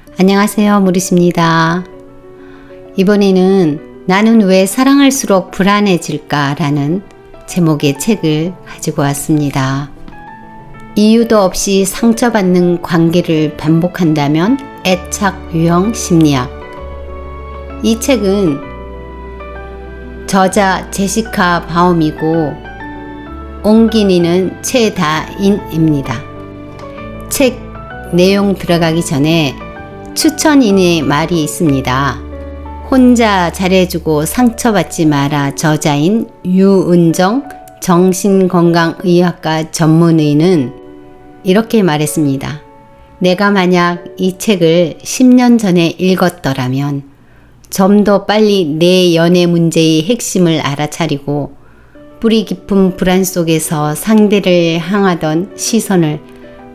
안녕하세요, 무리스입니다. 이번에는 나는 왜 사랑할수록 불안해질까? 라는 제목의 책을 가지고 왔습니다. 이유도 없이 상처받는 관계를 반복한다면 애착 유형 심리학. 이 책은 저자 제시카 바움이고 옹기니는 최다인입니다. 책 내용 들어가기 전에 추천인의 말이 있습니다. 혼자 잘해주고 상처받지 마라 저자인 유은정 정신건강의학과 전문의는 이렇게 말했습니다. 내가 만약 이 책을 10년 전에 읽었더라면 좀 더 빨리 내 연애 문제의 핵심을 알아차리고 뿌리 깊은 불안 속에서 상대를 향하던 시선을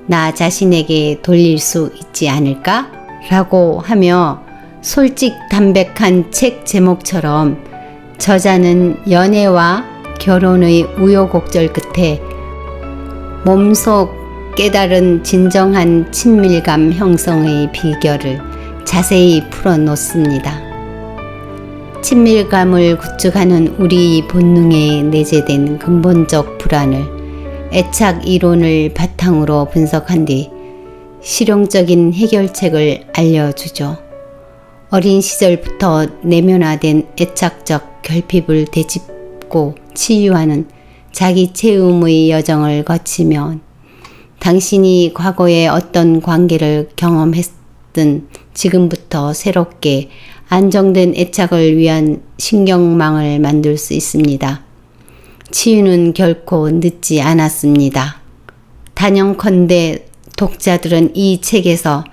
나 자신에게 돌릴 수 있지 않을까? 라고 하며 솔직 담백한 책 제목처럼 저자는 연애와 결혼의 우여곡절 끝에 몸속 깨달은 진정한 친밀감 형성의 비결을 자세히 풀어놓습니다. 친밀감을 구축하는 우리 본능에 내재된 근본적 불안을 애착 이론을 바탕으로 분석한 뒤 실용적인 해결책을 알려주죠. 어린 시절부터 내면화된 애착적 결핍을 되짚고 치유하는 자기 체험의 여정을 거치면 당신이 과거에 어떤 관계를 경험했든 지금부터 새롭게 안정된 애착을 위한 신경망을 만들 수 있습니다. 치유는 결코 늦지 않았습니다. 단연컨대 독자들은 이 책에서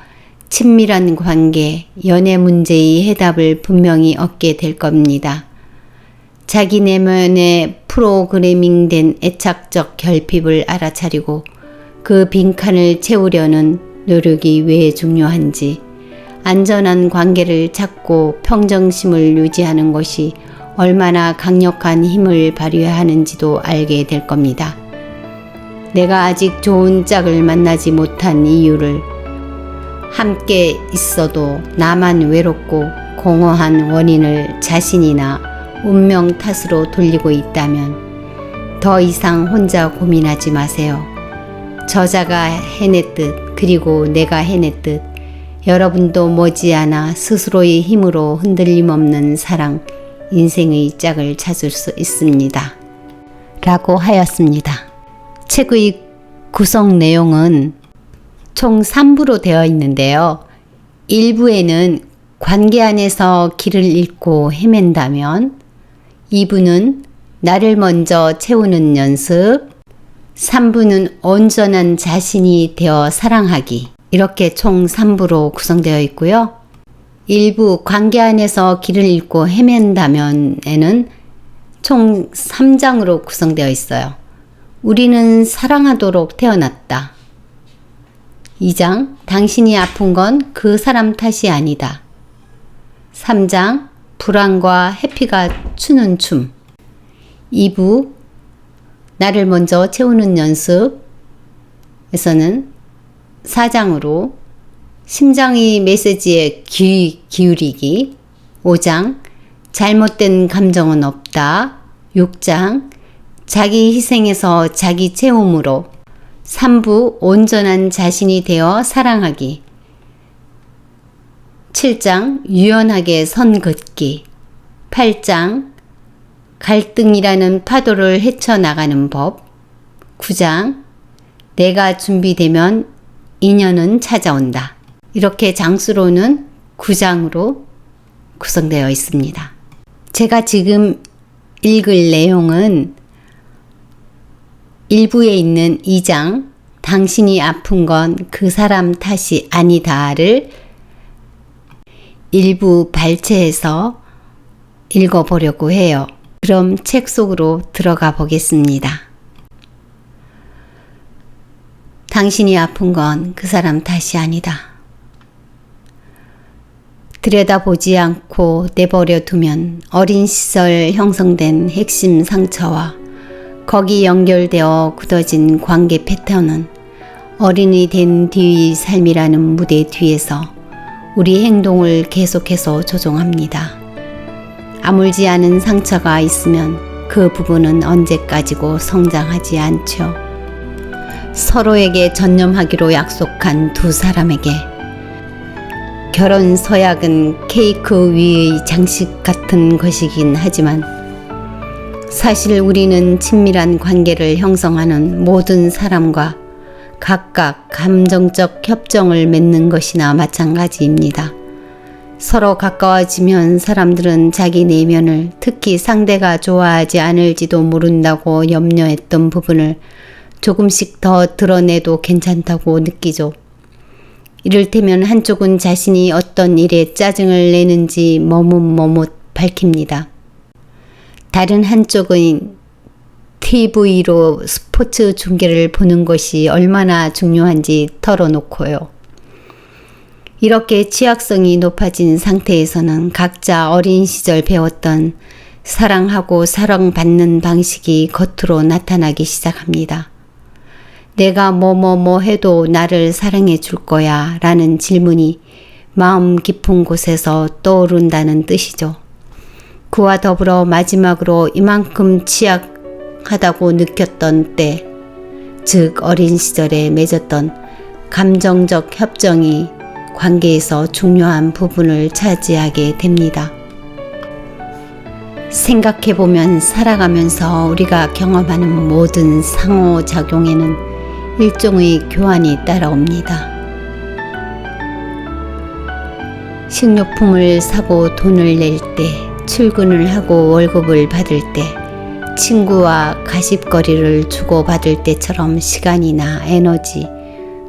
친밀한 관계, 연애 문제의 해답을 분명히 얻게 될 겁니다. 자기 내면에 프로그래밍된 애착적 결핍을 알아차리고 그 빈칸을 채우려는 노력이 왜 중요한지, 안전한 관계를 찾고 평정심을 유지하는 것이 얼마나 강력한 힘을 발휘하는지도 알게 될 겁니다. 내가 아직 좋은 짝을 만나지 못한 이유를 함께 있어도 나만 외롭고 공허한 원인을 자신이나 운명 탓으로 돌리고 있다면 더 이상 혼자 고민하지 마세요. 저자가 해냈듯 그리고 내가 해냈듯 여러분도 머지않아 스스로의 힘으로 흔들림 없는 사랑, 인생의 짝을 찾을 수 있습니다. 라고 하였습니다. 책의 구성 내용은 총 3부로 되어 있는데요. 1부에는 관계 안에서 길을 잃고 헤맨다면, 2부는 나를 먼저 채우는 연습, 3부는 온전한 자신이 되어 사랑하기. 이렇게 총 3부로 구성되어 있고요. 1부 관계 안에서 길을 잃고 헤맨다면에는 총 3장으로 구성되어 있어요. 우리는 사랑하도록 태어났다. 2장 당신이 아픈 건 그 사람 탓이 아니다. 3장 불안과 해피가 추는 춤. 2부 나를 먼저 채우는 연습에서는 4장으로 심장의 메시지에 귀 기울이기. 5장 잘못된 감정은 없다. 6장 자기 희생에서 자기 체험으로. 3부 온전한 자신이 되어 사랑하기. 7장 유연하게 선 긋기. 8장 갈등이라는 파도를 헤쳐나가는 법. 9장 내가 준비되면 인연은 찾아온다. 이렇게 장수로는 9장으로 구성되어 있습니다. 제가 지금 읽을 내용은 1부에 있는 2장 당신이 아픈 건 그 사람 탓이 아니다를 일부 발췌해서 읽어보려고 해요. 그럼 책 속으로 들어가 보겠습니다. 당신이 아픈 건 그 사람 탓이 아니다. 들여다보지 않고 내버려 두면 어린 시절 형성된 핵심 상처와 거기 연결되어 굳어진 관계 패턴은 어린이 된 뒤의 삶이라는 무대 뒤에서 우리 행동을 계속해서 조종합니다. 아물지 않은 상처가 있으면 그 부분은 언제까지고 성장하지 않죠. 서로에게 전념하기로 약속한 두 사람에게 결혼 서약은 케이크 위의 장식 같은 것이긴 하지만 사실 우리는 친밀한 관계를 형성하는 모든 사람과 각각 감정적 협정을 맺는 것이나 마찬가지입니다. 서로 가까워지면 사람들은 자기 내면을 특히 상대가 좋아하지 않을지도 모른다고 염려했던 부분을 조금씩 더 드러내도 괜찮다고 느끼죠. 이를테면 한쪽은 자신이 어떤 일에 짜증을 내는지 머뭇머뭇 밝힙니다. 다른 한쪽은 TV로 스포츠 중계를 보는 것이 얼마나 중요한지 털어놓고요. 이렇게 취약성이 높아진 상태에서는 각자 어린 시절 배웠던 사랑하고 사랑받는 방식이 겉으로 나타나기 시작합니다. 내가 뭐뭐뭐 해도 나를 사랑해 줄 거야 라는 질문이 마음 깊은 곳에서 떠오른다는 뜻이죠. 그와 더불어 마지막으로 이만큼 취약하다고 느꼈던 때, 즉 어린 시절에 맺었던 감정적 협정이 관계에서 중요한 부분을 차지하게 됩니다. 생각해보면 살아가면서 우리가 경험하는 모든 상호작용에는 일종의 교환이 따라옵니다. 식료품을 사고 돈을 낼 때, 출근을 하고 월급을 받을 때, 친구와 가십거리를 주고받을 때처럼 시간이나 에너지,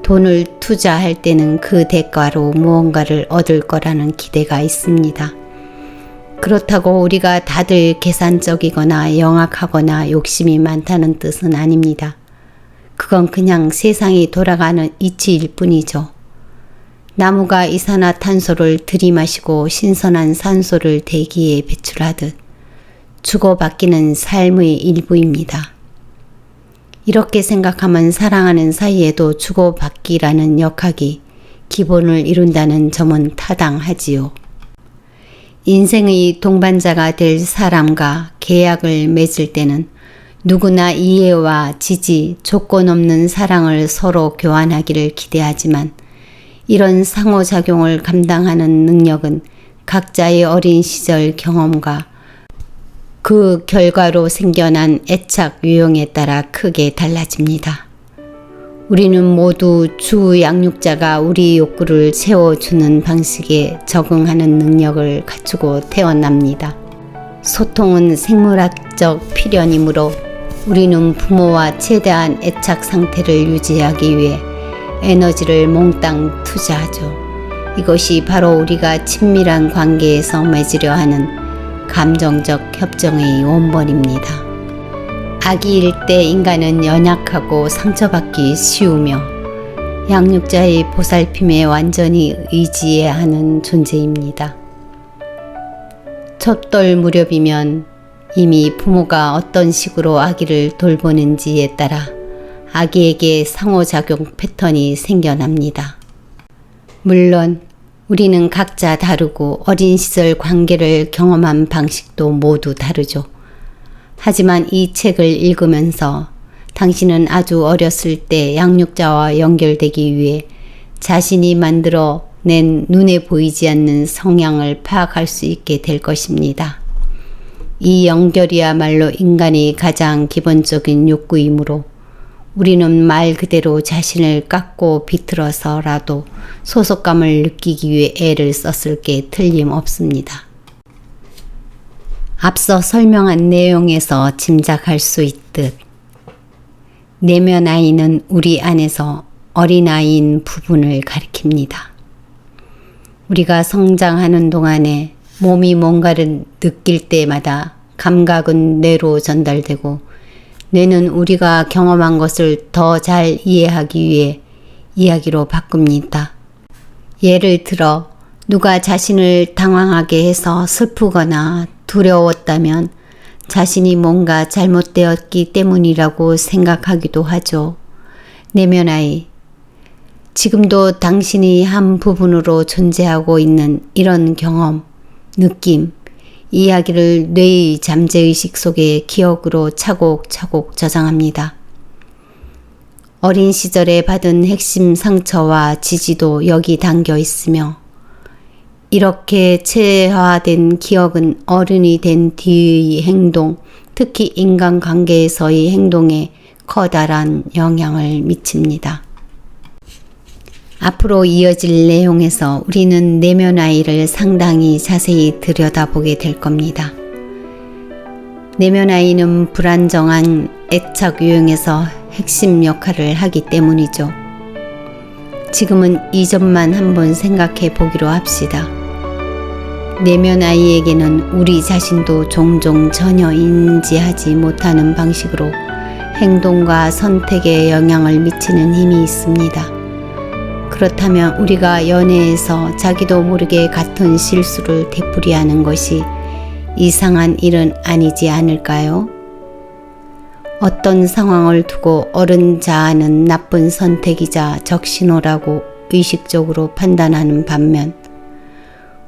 돈을 투자할 때는 그 대가로 무언가를 얻을 거라는 기대가 있습니다. 그렇다고 우리가 다들 계산적이거나 영악하거나 욕심이 많다는 뜻은 아닙니다. 그건 그냥 세상이 돌아가는 이치일 뿐이죠. 나무가 이산화탄소를 들이마시고 신선한 산소를 대기에 배출하듯 주고받기는 삶의 일부입니다. 이렇게 생각하면 사랑하는 사이에도 주고받기라는 역학이 기본을 이룬다는 점은 타당하지요. 인생의 동반자가 될 사람과 계약을 맺을 때는 누구나 이해와 지지, 조건 없는 사랑을 서로 교환하기를 기대하지만 이런 상호작용을 감당하는 능력은 각자의 어린 시절 경험과 그 결과로 생겨난 애착 유형에 따라 크게 달라집니다. 우리는 모두 주 양육자가 우리 욕구를 채워주는 방식에 적응하는 능력을 갖추고 태어납니다. 소통은 생물학적 필연이므로 우리는 부모와 최대한 애착 상태를 유지하기 위해 에너지를 몽땅 투자하죠. 이것이 바로 우리가 친밀한 관계에서 맺으려 하는 감정적 협정의 원본입니다. 아기일 때 인간은 연약하고 상처받기 쉬우며 양육자의 보살핌에 완전히 의지해야 하는 존재입니다. 첫 돌 무렵이면 이미 부모가 어떤 식으로 아기를 돌보는지에 따라 아기에게 상호작용 패턴이 생겨납니다. 물론 우리는 각자 다르고 어린 시절 관계를 경험한 방식도 모두 다르죠. 하지만 이 책을 읽으면서 당신은 아주 어렸을 때 양육자와 연결되기 위해 자신이 만들어 낸 눈에 보이지 않는 성향을 파악할 수 있게 될 것입니다. 이 연결이야말로 인간의 가장 기본적인 욕구이므로 우리는 말 그대로 자신을 깎고 비틀어서라도 소속감을 느끼기 위해 애를 썼을 게 틀림없습니다. 앞서 설명한 내용에서 짐작할 수 있듯 내면 아이는 우리 안에서 어린아이인 부분을 가리킵니다. 우리가 성장하는 동안에 몸이 뭔가를 느낄 때마다 감각은 뇌로 전달되고 뇌는 우리가 경험한 것을 더 잘 이해하기 위해 이야기로 바꿉니다. 예를 들어 누가 자신을 당황하게 해서 슬프거나 두려웠다면 자신이 뭔가 잘못되었기 때문이라고 생각하기도 하죠. 내면아이, 지금도 당신이 한 부분으로 존재하고 있는 이런 경험, 느낌, 이야기를 뇌의 잠재의식 속에 기억으로 차곡차곡 저장합니다. 어린 시절에 받은 핵심 상처와 지지도 여기 담겨 있으며 이렇게 체화된 기억은 어른이 된 뒤의 행동, 특히 인간관계에서의 행동에 커다란 영향을 미칩니다. 앞으로 이어질 내용에서 우리는 내면 아이를 상당히 자세히 들여다보게 될 겁니다. 내면 아이는 불안정한 애착 유형에서 핵심 역할을 하기 때문이죠. 지금은 이 점만 한번 생각해 보기로 합시다. 내면 아이에게는 우리 자신도 종종 전혀 인지하지 못하는 방식으로 행동과 선택에 영향을 미치는 힘이 있습니다. 그렇다면 우리가 연애에서 자기도 모르게 같은 실수를 되풀이하는 것이 이상한 일은 아니지 않을까요? 어떤 상황을 두고 어른 자아는 나쁜 선택이자 적신호라고 의식적으로 판단하는 반면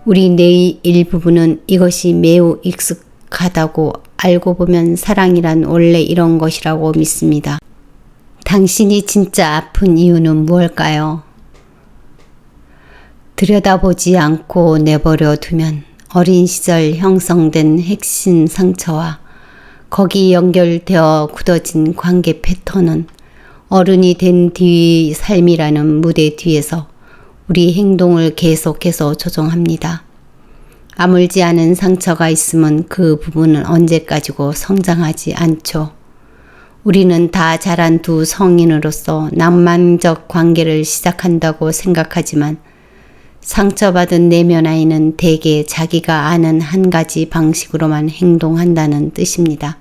우리 뇌의 일부분은 이것이 매우 익숙하다고 알고 보면 사랑이란 원래 이런 것이라고 믿습니다. 당신이 진짜 아픈 이유는 무엇일까요? 들여다보지 않고 내버려 두면 어린 시절 형성된 핵심 상처와 거기 연결되어 굳어진 관계 패턴은 어른이 된 뒤의 삶이라는 무대 뒤에서 우리 행동을 계속해서 조종합니다. 아물지 않은 상처가 있으면 그 부분은 언제까지고 성장하지 않죠. 우리는 다 자란 두 성인으로서 낭만적 관계를 시작한다고 생각하지만 상처받은 내면 아이는 대개 자기가 아는 한 가지 방식으로만 행동한다는 뜻입니다.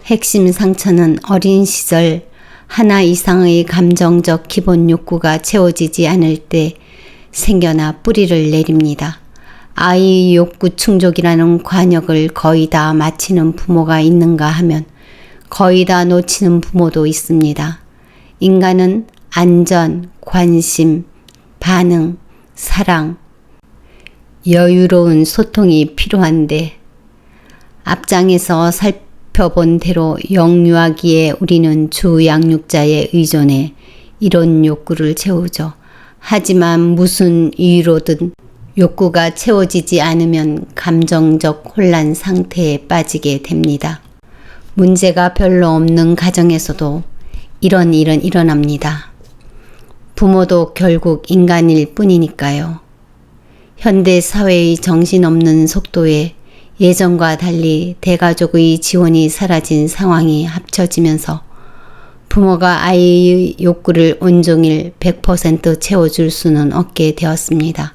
핵심 상처는 어린 시절 하나 이상의 감정적 기본 욕구가 채워지지 않을 때 생겨나 뿌리를 내립니다. 아이의 욕구 충족이라는 관역을 거의 다 마치는 부모가 있는가 하면 거의 다 놓치는 부모도 있습니다. 인간은 안전, 관심, 반응, 사랑, 여유로운 소통이 필요한데 앞장에서 살펴본 대로 영유아기에 우리는 주 양육자에 의존해 이런 욕구를 채우죠. 하지만 무슨 이유로든 욕구가 채워지지 않으면 감정적 혼란 상태에 빠지게 됩니다. 문제가 별로 없는 가정에서도 이런 일은 일어납니다. 부모도 결국 인간일 뿐이니까요. 현대 사회의 정신없는 속도에 예전과 달리 대가족의 지원이 사라진 상황이 합쳐지면서 부모가 아이의 욕구를 온종일 100% 채워줄 수는 없게 되었습니다.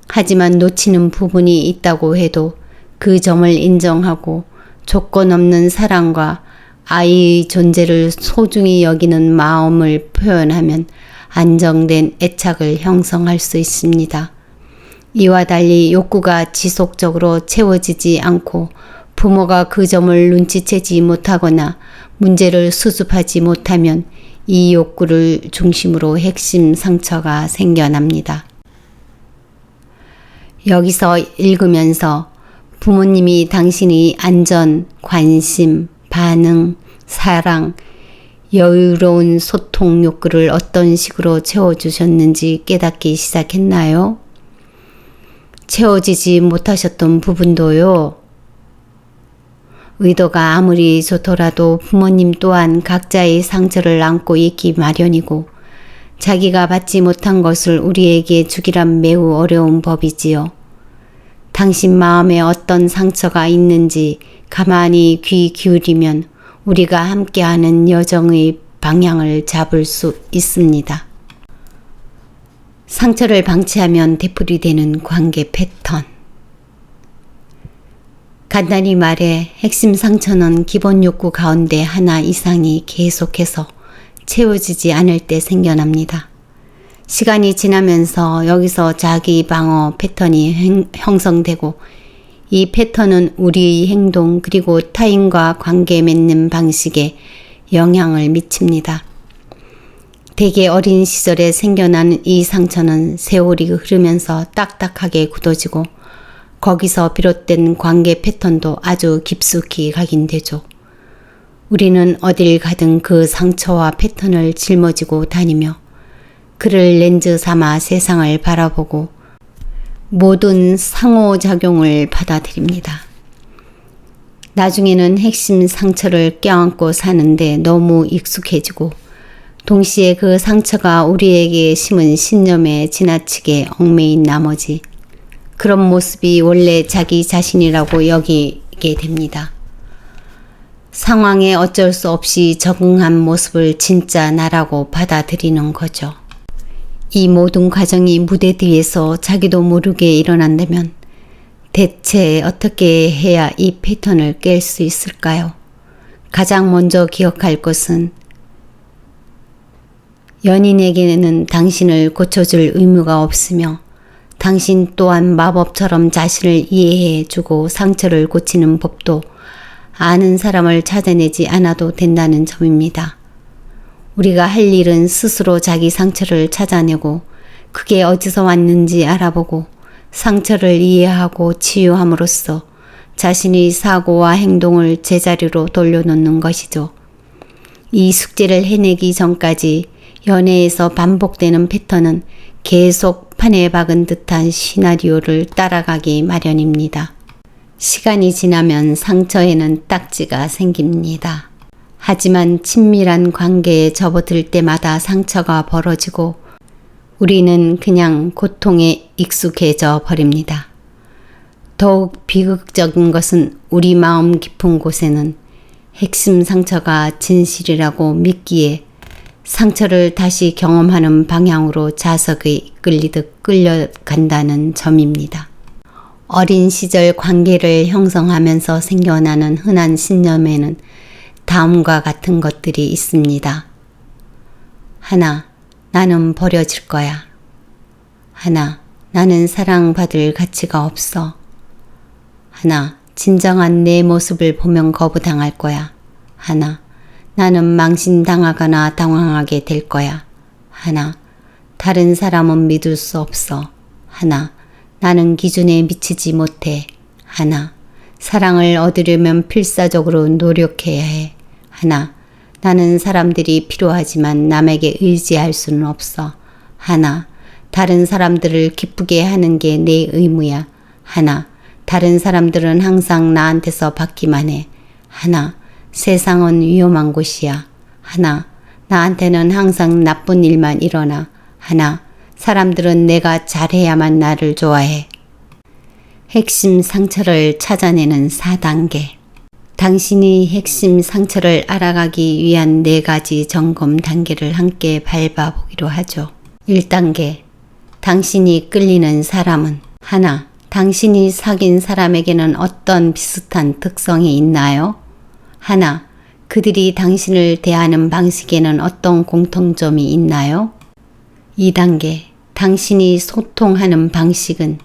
하지만 놓치는 부분이 있다고 해도 그 점을 인정하고 조건 없는 사랑과 아이의 존재를 소중히 여기는 마음을 표현하면 안정된 애착을 형성할 수 있습니다. 이와 달리 욕구가 지속적으로 채워지지 않고 부모가 그 점을 눈치채지 못하거나 문제를 수습하지 못하면 이 욕구를 중심으로 핵심 상처가 생겨납니다. 여기서 읽으면서 부모님이 당신의 안전, 관심, 반응, 사랑, 여유로운 소통 욕구를 어떤 식으로 채워주셨는지 깨닫기 시작했나요? 채워지지 못하셨던 부분도요. 의도가 아무리 좋더라도 부모님 또한 각자의 상처를 안고 있기 마련이고 자기가 받지 못한 것을 우리에게 주기란 매우 어려운 법이지요. 당신 마음에 어떤 상처가 있는지 가만히 귀 기울이면 우리가 함께하는 여정의 방향을 잡을 수 있습니다. 상처를 방치하면 되풀이되는 관계 패턴. 간단히 말해 핵심 상처는 기본 욕구 가운데 하나 이상이 계속해서 채워지지 않을 때 생겨납니다. 시간이 지나면서 여기서 자기 방어 패턴이 형성되고 이 패턴은 우리의 행동 그리고 타인과 관계 맺는 방식에 영향을 미칩니다. 되게 어린 시절에 생겨난 이 상처는 세월이 흐르면서 딱딱하게 굳어지고 거기서 비롯된 관계 패턴도 아주 깊숙이 각인되죠. 우리는 어딜 가든 그 상처와 패턴을 짊어지고 다니며 그를 렌즈 삼아 세상을 바라보고 모든 상호작용을 받아들입니다. 나중에는 핵심 상처를 껴안고 사는데 너무 익숙해지고 동시에 그 상처가 우리에게 심은 신념에 지나치게 얽매인 나머지 그런 모습이 원래 자기 자신이라고 여기게 됩니다. 상황에 어쩔 수 없이 적응한 모습을 진짜 나라고 받아들이는 거죠. 이 모든 과정이 무대 뒤에서 자기도 모르게 일어난다면 대체 어떻게 해야 이 패턴을 깰 수 있을까요? 가장 먼저 기억할 것은 연인에게는 당신을 고쳐줄 의무가 없으며 당신 또한 마법처럼 자신을 이해해주고 상처를 고치는 법도 아는 사람을 찾아내지 않아도 된다는 점입니다. 우리가 할 일은 스스로 자기 상처를 찾아내고 그게 어디서 왔는지 알아보고 상처를 이해하고 치유함으로써 자신의 사고와 행동을 제자리로 돌려놓는 것이죠. 이 숙제를 해내기 전까지 연애에서 반복되는 패턴은 계속 판에 박은 듯한 시나리오를 따라가기 마련입니다. 시간이 지나면 상처에는 딱지가 생깁니다. 하지만 친밀한 관계에 접어들 때마다 상처가 벌어지고 우리는 그냥 고통에 익숙해져 버립니다. 더욱 비극적인 것은 우리 마음 깊은 곳에는 핵심 상처가 진실이라고 믿기에 상처를 다시 경험하는 방향으로 자석에 이끌리듯 끌려간다는 점입니다. 어린 시절 관계를 형성하면서 생겨나는 흔한 신념에는 다음과 같은 것들이 있습니다. 하나, 나는 버려질 거야. 하나, 나는 사랑받을 가치가 없어. 하나, 진정한 내 모습을 보면 거부당할 거야. 하나, 나는 망신당하거나 당황하게 될 거야. 하나, 다른 사람은 믿을 수 없어. 하나, 나는 기준에 미치지 못해. 하나, 사랑을 얻으려면 필사적으로 노력해야 해. 하나, 나는 사람들이 필요하지만 남에게 의지할 수는 없어. 하나, 다른 사람들을 기쁘게 하는 게 내 의무야. 하나, 다른 사람들은 항상 나한테서 받기만 해. 하나, 세상은 위험한 곳이야. 하나, 나한테는 항상 나쁜 일만 일어나. 하나, 사람들은 내가 잘해야만 나를 좋아해. 핵심 상처를 찾아내는 4단계. 당신이 핵심 상처를 알아가기 위한 4가지 점검 단계를 함께 밟아보기로 하죠. 1단계. 당신이 끌리는 사람은 하나, 당신이 사귄 사람에게는 어떤 비슷한 특성이 있나요? 하나, 그들이 당신을 대하는 방식에는 어떤 공통점이 있나요? 2단계, 당신이 소통하는 방식은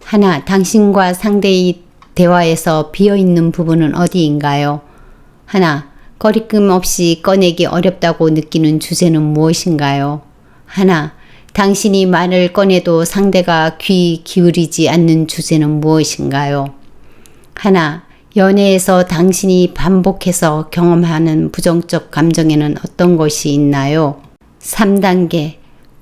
하나, 당신과 상대의 대화에서 비어있는 부분은 어디인가요? 하나, 거리낌 없이 꺼내기 어렵다고 느끼는 주제는 무엇인가요? 하나, 당신이 말을 꺼내도 상대가 귀 기울이지 않는 주제는 무엇인가요? 하나, 연애에서 당신이 반복해서 경험하는 부정적 감정에는 어떤 것이 있나요? 3단계,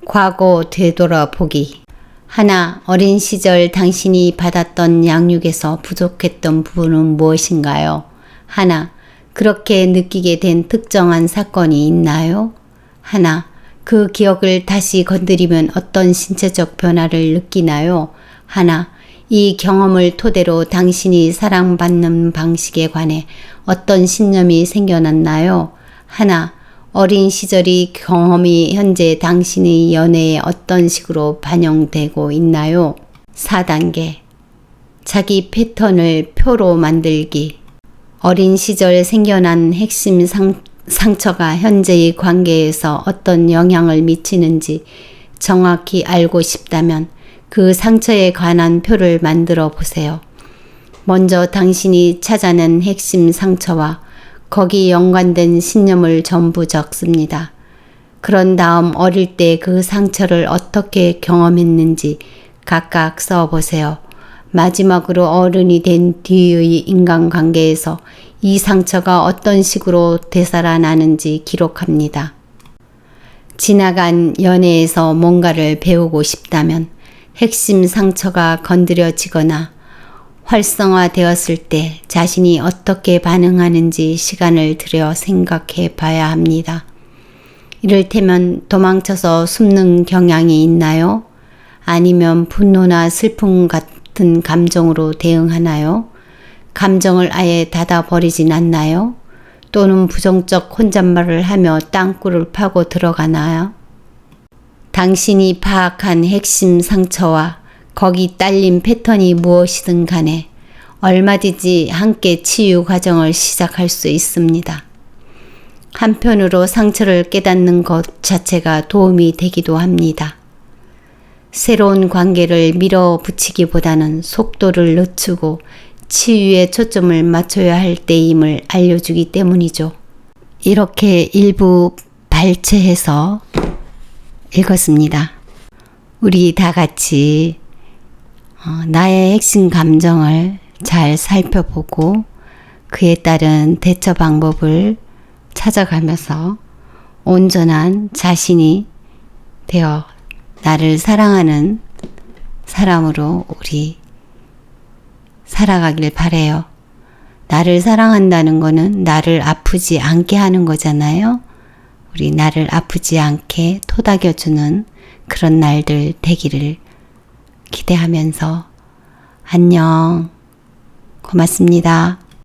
과거 되돌아보기. 하나, 어린 시절 당신이 받았던 양육에서 부족했던 부분은 무엇인가요? 하나, 그렇게 느끼게 된 특정한 사건이 있나요? 하나, 그 기억을 다시 건드리면 어떤 신체적 변화를 느끼나요? 하나, 이 경험을 토대로 당신이 사랑받는 방식에 관해 어떤 신념이 생겨났나요? 하나, 어린 시절의 경험이 현재 당신의 연애에 어떤 식으로 반영되고 있나요? 4단계, 자기 패턴을 표로 만들기. 어린 시절 생겨난 핵심 상처가 현재의 관계에서 어떤 영향을 미치는지 정확히 알고 싶다면 그 상처에 관한 표를 만들어 보세요. 먼저 당신이 찾아낸 핵심 상처와 거기 연관된 신념을 전부 적습니다. 그런 다음 어릴 때 그 상처를 어떻게 경험했는지 각각 써보세요. 마지막으로 어른이 된 뒤의 인간관계에서 이 상처가 어떤 식으로 되살아나는지 기록합니다. 지나간 연애에서 뭔가를 배우고 싶다면 핵심 상처가 건드려지거나 활성화되었을 때 자신이 어떻게 반응하는지 시간을 들여 생각해 봐야 합니다. 이를테면 도망쳐서 숨는 경향이 있나요? 아니면 분노나 슬픔 같은 감정으로 대응하나요? 감정을 아예 닫아버리진 않나요? 또는 부정적 혼잣말을 하며 땅굴을 파고 들어가나요? 당신이 파악한 핵심 상처와 거기 딸린 패턴이 무엇이든 간에 얼마든지 함께 치유 과정을 시작할 수 있습니다. 한편으로 상처를 깨닫는 것 자체가 도움이 되기도 합니다. 새로운 관계를 밀어붙이기보다는 속도를 늦추고 치유에 초점을 맞춰야 할 때임을 알려주기 때문이죠. 이렇게 일부 발췌해서 읽었습니다. 우리 다 같이 나의 핵심 감정을 잘 살펴보고 그에 따른 대처 방법을 찾아가면서 온전한 자신이 되어 나를 사랑하는 사람으로 우리 살아가길 바래요. 나를 사랑한다는 거는 나를 아프지 않게 하는 거잖아요. 우리 나를 아프지 않게 토닥여주는 그런 날들 되기를 기대하면서 안녕. 고맙습니다.